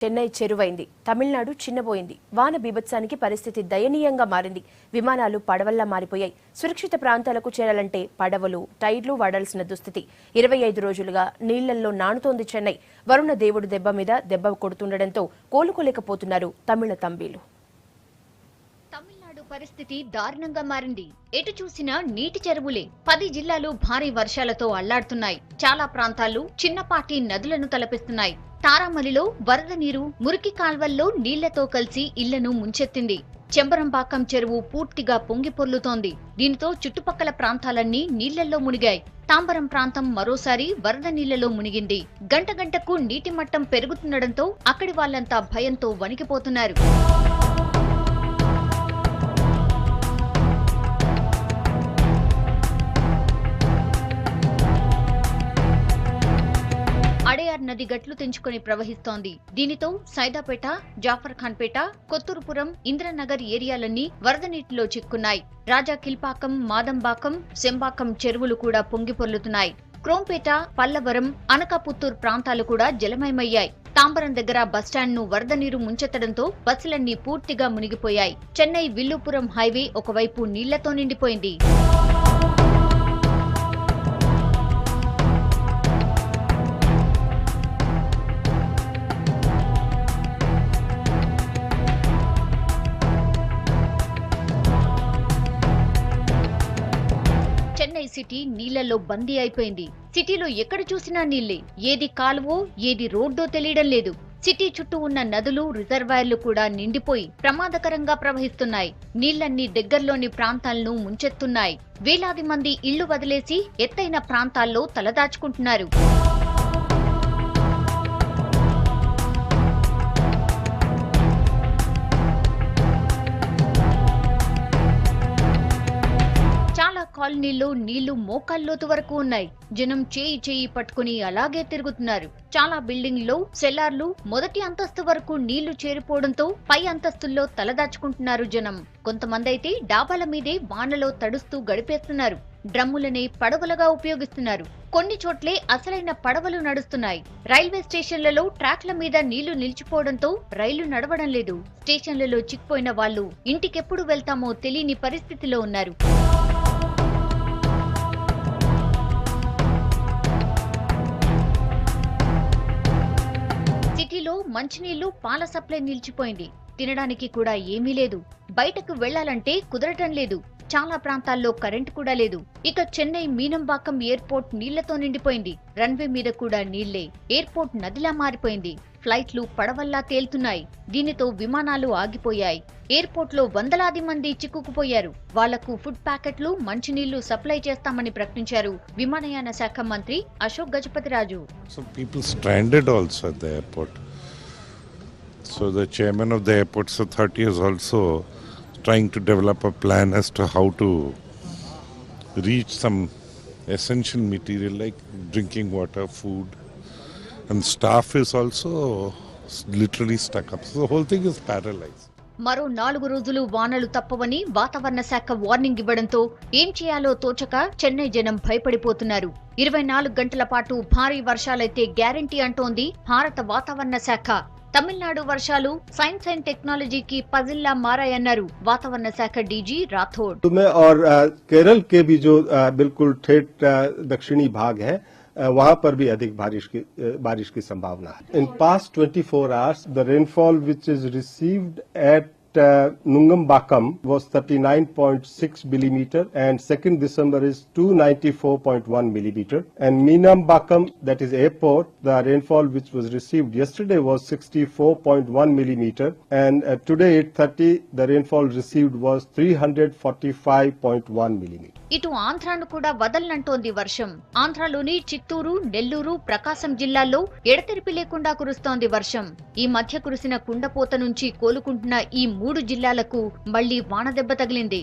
చెన్నై చెరువైంది. తమిళనాడు చిన్నబోయింది. వాన బీభత్సానికి పరిస్థితి దయనీయంగా మారింది. విమానాలు పడవల్లా మారిపోయాయి. సురక్షిత ప్రాంతాలకు చేరాలంటే పడవలు, టైర్లు వాడాల్సిన దుస్థితి. 25 రోజులుగా నీళ్లల్లో నానుతోంది చెన్నై. వరుణ దేవుడు దెబ్బ మీద దెబ్బ కొడుతుండటంతో కోలుకోలేకపోతున్నారు తమిళ తంబీలు. తమిళనాడు పరిస్థితి దారుణంగా మారింది. ఎటు చూసినా నీటి చెరువులే. 10 జిల్లాలు భారీ వర్షాలతో అల్లాడుతున్నాయి. చాలా ప్రాంతాలు చిన్నపాటి నదులను తలపిస్తున్నాయి. తారామలిలో వరద నీరు మురికి కాల్వల్లో నీళ్లతో కలిసి ఇళ్లను ముంచెత్తింది. చెంబరంపాకం చెరువు పూర్తిగా పొంగి పొర్లుతోంది. దీనితో చుట్టుపక్కల ప్రాంతాలన్నీ నీళ్లలో మునిగాయి. తాంబరం ప్రాంతం మరోసారి వరద నీళ్లలో మునిగింది. గంటకు నీటి మట్టం పెరుగుతుండటంతో అక్కడి వాళ్లంతా భయంతో వణికిపోతున్నారు. అడయార్ నది గట్లు తెంచుకొని ప్రవహిస్తోంది. దీనితో సైదాపేట, జాఫర్ఖాన్పేట, కొత్తూరుపురం, ఇంద్రనగర్ ఏరియాలన్నీ వరద నీటిలో చిక్కున్నాయి. రాజాకిల్పాకం, మాదంబాకం, శంబాకం చెరువులు కూడా పొంగి పొర్లుతున్నాయి. క్రోంపేట, పల్లవరం, అనకాపుత్తూర్ ప్రాంతాలు కూడా జలమయమయ్యాయి. తాంబరం దగ్గర బస్టాండ్ ను వరద నీరు ముంచెత్తడంతో బస్సులన్నీ పూర్తిగా మునిగిపోయాయి. చెన్నై విల్లుపురం హైవే ఒకవైపు నీళ్లతో నిండిపోయింది. చెన్నై సిటీ నీళ్లలో బందీ అయిపోయింది. సిటీలో ఎక్కడ చూసినా నీళ్లే. ఏది కాలువో ఏది రోడ్డో తెలియడం లేదు. సిటీ చుట్టూ ఉన్న నదులు, రిజర్వాయర్లు కూడా నిండిపోయి ప్రమాదకరంగా ప్రవహిస్తున్నాయి. నీళ్లన్నీ దగ్గర్లోని ప్రాంతాలను ముంచెత్తున్నాయి. వేలాది మంది ఇళ్లు వదిలేసి ఎత్తైన ప్రాంతాల్లో తలదాచుకుంటున్నారు. కాలనీలో నీళ్లు మోకాల్లోతు వరకు ఉన్నాయి. జనం చేయి పట్టుకుని అలాగే తిరుగుతున్నారు. చాలా బిల్డింగ్లో సెల్లార్లు మొదటి అంతస్తు వరకు నీళ్లు చేరిపోవడంతో పై అంతస్తుల్లో తలదాచుకుంటున్నారు జనం. కొంతమంది అయితే డాబాల మీదే వానలో తడుస్తూ గడిపేస్తున్నారు. డ్రమ్ములనే పడవలుగా ఉపయోగిస్తున్నారు. కొన్ని చోట్లే అసలైన పడవలు నడుస్తున్నాయి. రైల్వే స్టేషన్లలో ట్రాక్ల మీద నీళ్లు నిలిచిపోవడంతో రైళ్లు నడవడం లేదు. స్టేషన్లలో చిక్కిపోయిన వాళ్లు ఇంటికెప్పుడు వెళ్తామో తెలియని పరిస్థితిలో ఉన్నారు. సిటీలో మంచినీళ్లు, పాల సప్లై నిలిచిపోయింది. తినడానికి కూడా ఏమీ లేదు. బయటకు వెళ్లాలంటే కుదరటం లేదు. చాలా ప్రాంతాల్లో కరెంటు కూడా లేదు. ఇక చెన్నై మీనంబాకం ఎయిర్పోర్ట్ నీళ్లతో నిండిపోయింది. రన్వే మీద కూడా నీళ్లే. ఎయిర్పోర్ట్ నదిలా మారిపోయింది. ఫ్లైట్లు పడవల్లా తేలుతున్నాయి. దీనితో విమానాలు ఆగిపోయాయి. ఎయిర్పోర్ట్ లో వందలాది మంది చిక్కుకుపోయారు. వాళ్లకు ఫుడ్ ప్యాకెట్లు, మంచినీళ్లు సప్లై చేస్తామని ప్రకటించారు విమానయాన శాఖ మంత్రి Ashok Gajapathiraju. So the chairman of the airports authority is also trying to develop a plan as to how to reach some essential material like drinking water, food, and staff is also literally stuck up. So the whole thing is paralyzed. మరో 4 రోజులు వానలు తప్పవని వాతావరణ శాఖ warning ఇవ్వడంతో ఏం చేయాలో తోచక చెన్నై జనం భయపడిపోతున్నారు. 24 గంటల పాటు భారీ వర్షాలైతే గ్యారంటీ అంటోంది భారత వాతావరణ శాఖ. తమిళనాడు వర్షాలు సైన్స్ అండ్ టెక్నాలజీకి పజిల్లా మారాయన్నారు వాతావరణ శాఖ డీజీ రాథోడ్. और केरल के भी जो बिल्कुल ठेठ दक्षिणी भाग है वहां पर भी अधिक बारिश की संभावना है. In past 24 hours, the rainfall which is received at Nungambakkam was 39.6 millimeter and 2nd December is 294.1 millimeter. And Meenambakkam, that is airport, the rainfall which was received yesterday was 64.1 millimeter and today at 8:30 the rainfall received was 345.1 millimeter. ఇటు ఆంధ్రాను కూడా వదలనంటోంది వర్షం. ఆంధ్రాలోని చిత్తూరు, నెల్లూరు, ప్రకాశం జిల్లాల్లో ఎడతెరిపి లేకుండా కురుస్తోంది వర్షం. ఈ మధ్య కురిసిన కుండపోత నుంచి కోలుకుంటున్న ఈ 3 జిల్లాలకు మళ్లీ వానదెబ్బ తగిలింది.